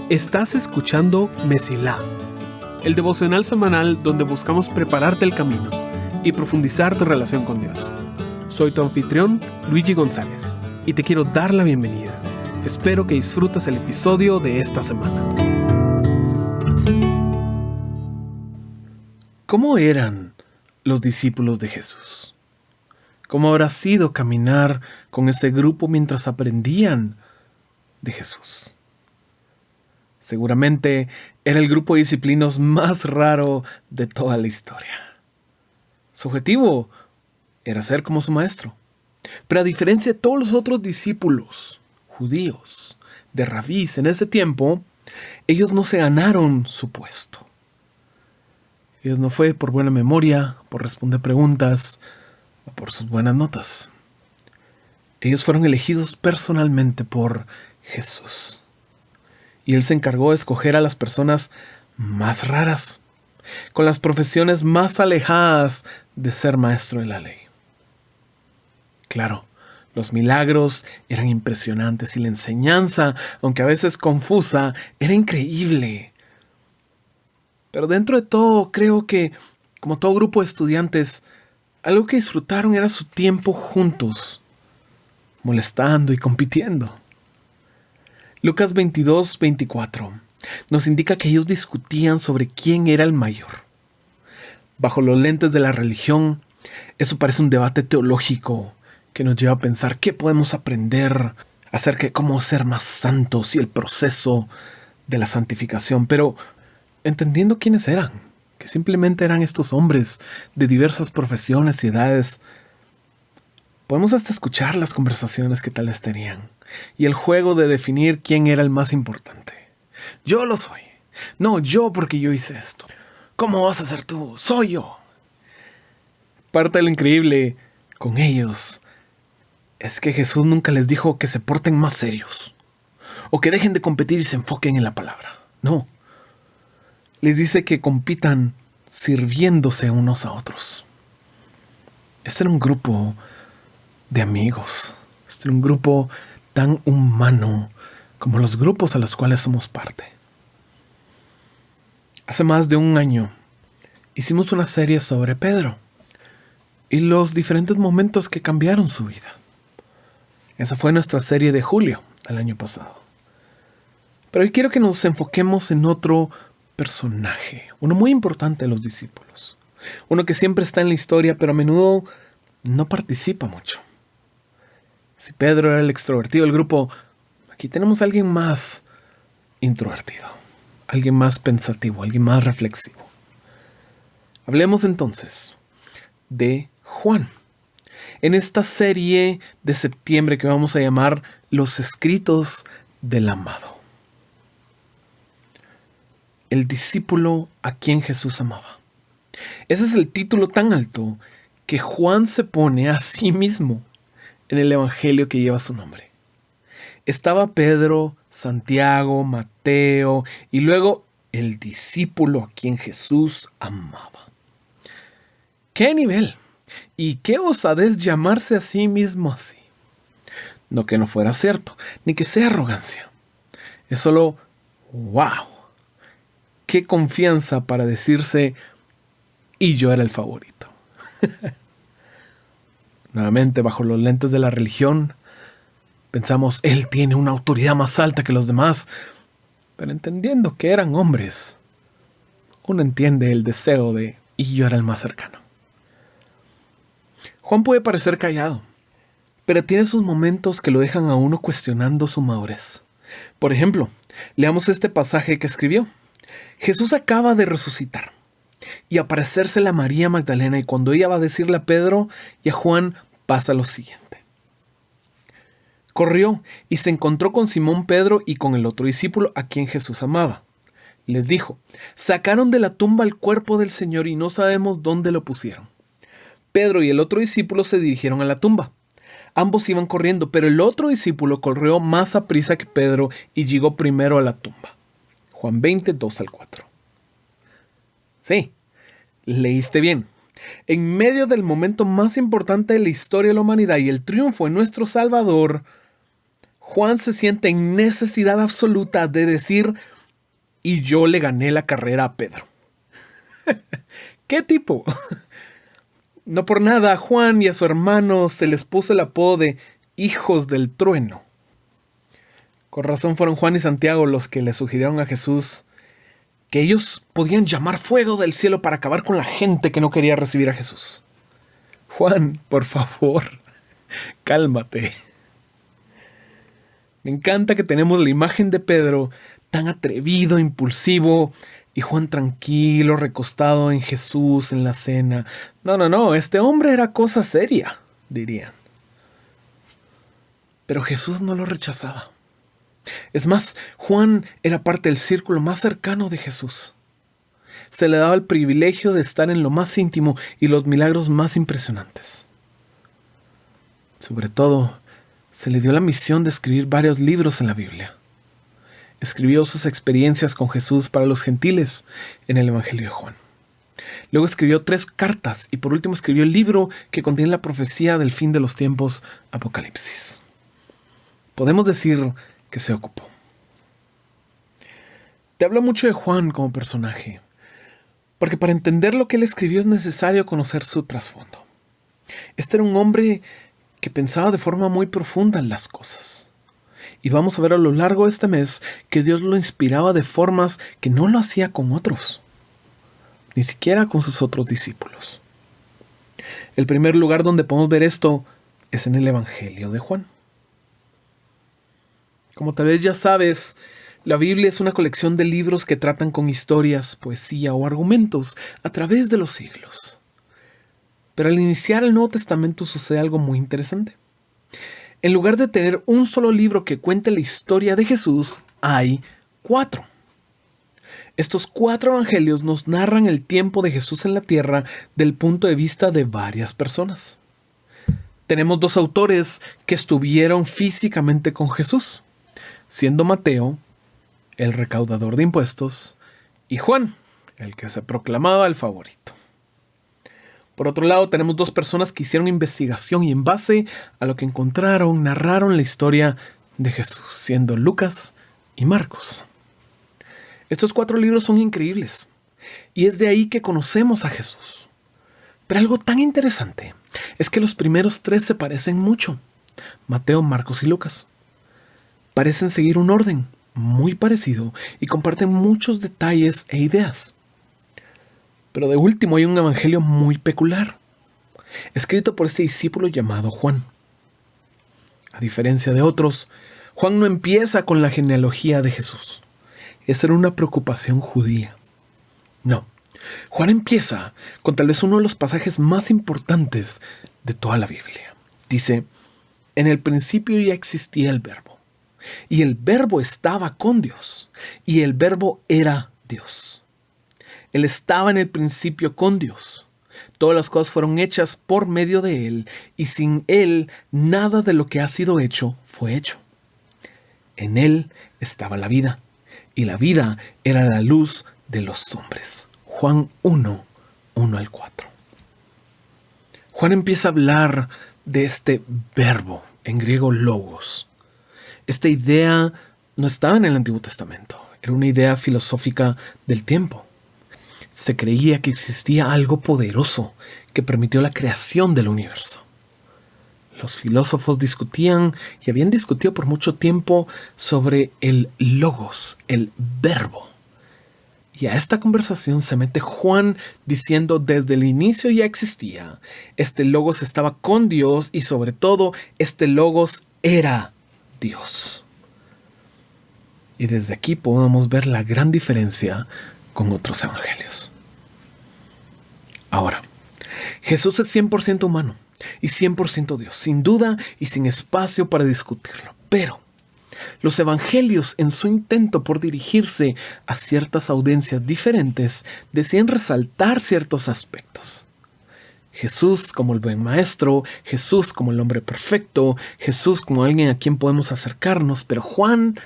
Estás escuchando Mesilá, el devocional semanal donde buscamos prepararte el camino y profundizar tu relación con Dios. Soy tu anfitrión, Luigi González, y te quiero dar la bienvenida. Espero que disfrutes el episodio de esta semana. ¿Cómo eran los discípulos de Jesús? ¿Cómo habrá sido caminar con ese grupo mientras aprendían de Jesús? Seguramente era el grupo de discípulos más raro de toda la historia. Su objetivo era ser como su maestro. Pero a diferencia de todos los otros discípulos judíos de rabís en ese tiempo, ellos no se ganaron su puesto. Ellos no fue por buena memoria, por responder preguntas o por sus buenas notas. Ellos fueron elegidos personalmente por Jesús. Y Él se encargó de escoger a las personas más raras, con las profesiones más alejadas de ser maestro de la ley. Claro, los milagros eran impresionantes y la enseñanza, aunque a veces confusa, era increíble. Pero dentro de todo, creo que, como todo grupo de estudiantes, algo que disfrutaron era su tiempo juntos, molestando y compitiendo. Lucas 22-24 nos indica que ellos discutían sobre quién era el mayor. Bajo los lentes de la religión, eso parece un debate teológico que nos lleva a pensar qué podemos aprender acerca de cómo ser más santos y el proceso de la santificación. Pero entendiendo quiénes eran, que simplemente eran estos hombres de diversas profesiones y edades, podemos hasta escuchar las conversaciones que tal vez tenían y el juego de definir quién era el más importante. Yo lo soy. No, yo porque yo hice esto. ¿Cómo vas a ser tú? Soy yo. Parte de lo increíble con ellos es que Jesús nunca les dijo que se porten más serios o que dejen de competir y se enfoquen en la palabra. No. Les dice que compitan sirviéndose unos a otros. Este era un grupo de amigos. Este era un grupo tan humano como los grupos a los cuales somos parte. Hace más de un año hicimos una serie sobre Pedro y los diferentes momentos que cambiaron su vida. Esa fue nuestra serie de julio del año pasado. Pero hoy quiero que nos enfoquemos en otro personaje, uno muy importante de los discípulos. Uno que siempre está en la historia, pero a menudo no participa mucho. Si Pedro era el extrovertido del grupo, aquí tenemos a alguien más introvertido, alguien más pensativo, alguien más reflexivo. Hablemos entonces de Juan. En esta serie de septiembre que vamos a llamar Los Escritos del Amado. El discípulo a quien Jesús amaba. Ese es el título tan alto que Juan se pone a sí mismo en el evangelio que lleva su nombre. Estaba Pedro, Santiago, Mateo y luego el discípulo a quien Jesús amaba. ¡Qué nivel! Y qué osadez llamarse a sí mismo así. No que no fuera cierto, ni que sea arrogancia. Es solo ¡wow! ¡Qué confianza para decirse y yo era el favorito! Nuevamente, bajo los lentes de la religión, pensamos, él tiene una autoridad más alta que los demás. Pero entendiendo que eran hombres, uno entiende el deseo de, y yo era el más cercano. Juan puede parecer callado, pero tiene sus momentos que lo dejan a uno cuestionando su madurez. Por ejemplo, leamos este pasaje que escribió. Jesús acaba de resucitar y aparecérsele a María Magdalena, y cuando ella va a decirle a Pedro y a Juan, pasa lo siguiente. Corrió y se encontró con Simón Pedro y con el otro discípulo a quien Jesús amaba. Les dijo, sacaron de la tumba el cuerpo del Señor y no sabemos dónde lo pusieron. Pedro y el otro discípulo se dirigieron a la tumba. Ambos iban corriendo, pero el otro discípulo corrió más aprisa que Pedro y llegó primero a la tumba. Juan 20, 2-4. Sí, leíste bien. En medio del momento más importante de la historia de la humanidad y el triunfo de nuestro Salvador, Juan se siente en necesidad absoluta de decir, y yo le gané la carrera a Pedro. ¿Qué tipo? No por nada a Juan y a su hermano se les puso el apodo de hijos del trueno. Con razón fueron Juan y Santiago los que le sugirieron a Jesús que ellos podían llamar fuego del cielo para acabar con la gente que no quería recibir a Jesús. Juan, por favor, cálmate. Me encanta que tenemos la imagen de Pedro tan atrevido, impulsivo, y Juan tranquilo, recostado en Jesús en la cena. No, este hombre era cosa seria, dirían. Pero Jesús no lo rechazaba. Es más, Juan era parte del círculo más cercano de Jesús. Se le daba el privilegio de estar en lo más íntimo y los milagros más impresionantes. Sobre todo, se le dio la misión de escribir varios libros en la Biblia. Escribió sus experiencias con Jesús para los gentiles en el Evangelio de Juan. Luego escribió 3 cartas y por último escribió el libro que contiene la profecía del fin de los tiempos, Apocalipsis. Podemos decir que se ocupó. Te hablo mucho de Juan como personaje, porque para entender lo que él escribió es necesario conocer su trasfondo. Este era un hombre que pensaba de forma muy profunda en las cosas. Y vamos a ver a lo largo de este mes que Dios lo inspiraba de formas que no lo hacía con otros, ni siquiera con sus otros discípulos. El primer lugar donde podemos ver esto es en el Evangelio de Juan. Como tal vez ya sabes, la Biblia es una colección de libros que tratan con historias, poesía o argumentos a través de los siglos. Pero al iniciar el Nuevo Testamento sucede algo muy interesante. En lugar de tener un solo libro que cuente la historia de Jesús, hay 4. Estos 4 evangelios nos narran el tiempo de Jesús en la tierra del punto de vista de varias personas. Tenemos 2 autores que estuvieron físicamente con Jesús, siendo Mateo, el recaudador de impuestos, y Juan, el que se proclamaba el favorito. Por otro lado, tenemos 2 personas que hicieron investigación y en base a lo que encontraron, narraron la historia de Jesús, siendo Lucas y Marcos. Estos 4 libros son increíbles y es de ahí que conocemos a Jesús. Pero algo tan interesante es que los primeros 3 se parecen mucho, Mateo, Marcos y Lucas. Parecen seguir un orden muy parecido y comparten muchos detalles e ideas. Pero de último hay un evangelio muy peculiar, escrito por este discípulo llamado Juan. A diferencia de otros, Juan no empieza con la genealogía de Jesús. Esa era una preocupación judía. No, Juan empieza con tal vez uno de los pasajes más importantes de toda la Biblia. Dice, en el principio ya existía el Verbo, y el Verbo estaba con Dios, y el Verbo era Dios. Él estaba en el principio con Dios. Todas las cosas fueron hechas por medio de Él, y sin Él nada de lo que ha sido hecho fue hecho. En Él estaba la vida, y la vida era la luz de los hombres. Juan 1, 1 al 4. Juan empieza a hablar de este verbo, en griego logos. Esta idea no estaba en el Antiguo Testamento, era una idea filosófica del tiempo. Se creía que existía algo poderoso que permitió la creación del universo. Los filósofos discutían y habían discutido por mucho tiempo sobre el logos, el verbo. Y a esta conversación se mete Juan diciendo desde el inicio ya existía. Este logos estaba con Dios y sobre todo este logos era Dios. Y desde aquí podemos ver la gran diferencia con otros evangelios. Ahora, Jesús es 100% humano y 100% Dios, sin duda y sin espacio para discutirlo. Pero los evangelios, en su intento por dirigirse a ciertas audiencias diferentes, deciden resaltar ciertos aspectos. Jesús como el buen maestro, Jesús como el hombre perfecto, Jesús como alguien a quien podemos acercarnos, pero Juan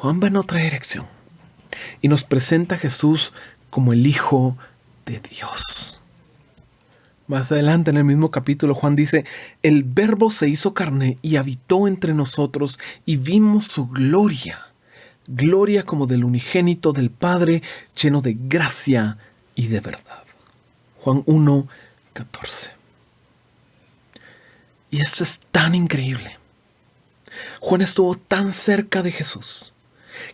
va en otra dirección y nos presenta a Jesús como el Hijo de Dios. Más adelante en el mismo capítulo Juan dice, el Verbo se hizo carne y habitó entre nosotros y vimos su gloria, gloria como del unigénito del Padre, lleno de gracia y de verdad. Juan 1:14. Y esto es tan increíble. Juan estuvo tan cerca de Jesús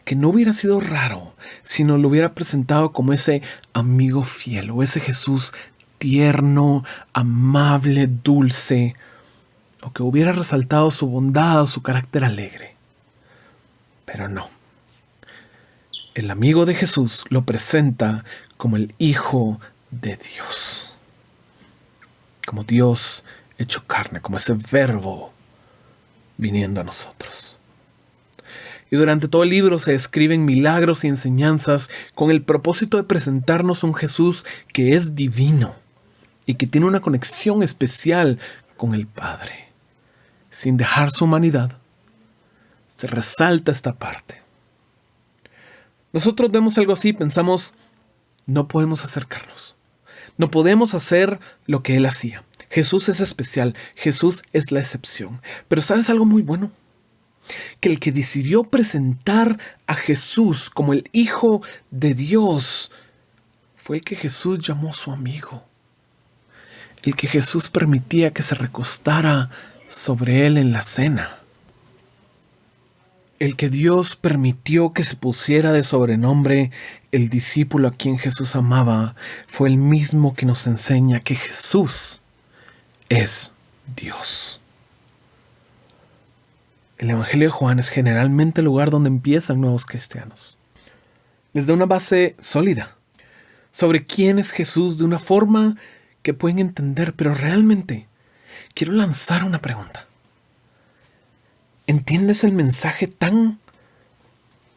que no hubiera sido raro si no lo hubiera presentado como ese amigo fiel o ese Jesús tierno, amable, dulce, o que hubiera resaltado su bondad o su carácter alegre. Pero no. El amigo de Jesús lo presenta como el Hijo de Dios. Como Dios hecho carne, como ese verbo viniendo a nosotros. Y durante todo el libro se describen milagros y enseñanzas con el propósito de presentarnos un Jesús que es divino y que tiene una conexión especial con el Padre. Sin dejar su humanidad, se resalta esta parte. Nosotros vemos algo así y pensamos, no podemos acercarnos. No podemos hacer lo que Él hacía. Jesús es especial, Jesús es la excepción. Pero ¿sabes algo muy bueno? Que el que decidió presentar a Jesús como el Hijo de Dios fue el que Jesús llamó su amigo. El que Jesús permitía que se recostara sobre él en la cena. El que Dios permitió que se pusiera de sobrenombre el discípulo a quien Jesús amaba fue el mismo que nos enseña que Jesús es Dios. El Evangelio de Juan es generalmente el lugar donde empiezan nuevos cristianos. Les da una base sólida sobre quién es Jesús de una forma que pueden entender, pero realmente quiero lanzar una pregunta. ¿Entiendes el mensaje tan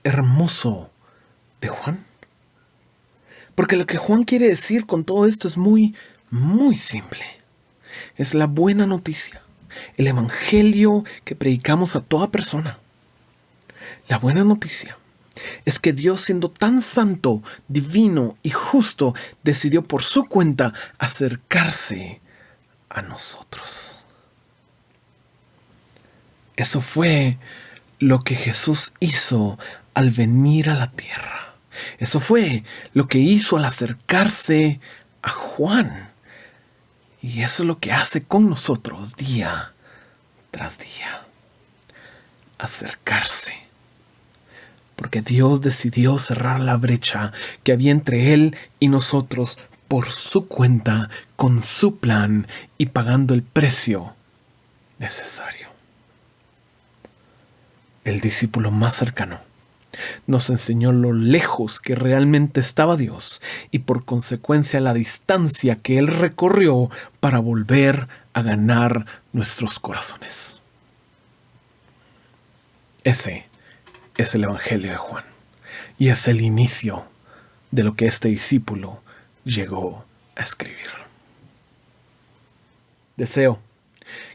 hermoso de Juan? Porque lo que Juan quiere decir con todo esto es muy, muy simple. Es la buena noticia, el evangelio que predicamos a toda persona. La buena noticia es que Dios, siendo tan santo, divino y justo, decidió por su cuenta acercarse a nosotros. Eso fue lo que Jesús hizo al venir a la tierra. Eso fue lo que hizo al acercarse a Juan. Y eso es lo que hace con nosotros día tras día. Acercarse. Porque Dios decidió cerrar la brecha que había entre Él y nosotros por su cuenta, con su plan y pagando el precio necesario. El discípulo más cercano nos enseñó lo lejos que realmente estaba Dios y por consecuencia la distancia que Él recorrió para volver a ganar nuestros corazones. Ese es el Evangelio de Juan y es el inicio de lo que este discípulo llegó a escribir. Deseo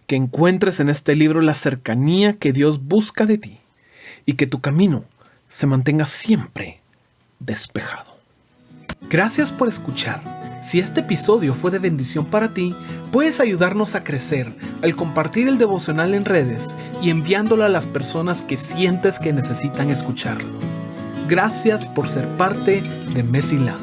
que encuentres en este libro la cercanía que Dios busca de ti y que tu camino se mantenga siempre despejado. Gracias por escuchar. Si este episodio fue de bendición para ti, puedes ayudarnos a crecer al compartir el devocional en redes y enviándolo a las personas que sientes que necesitan escucharlo. Gracias por ser parte de Mesilá.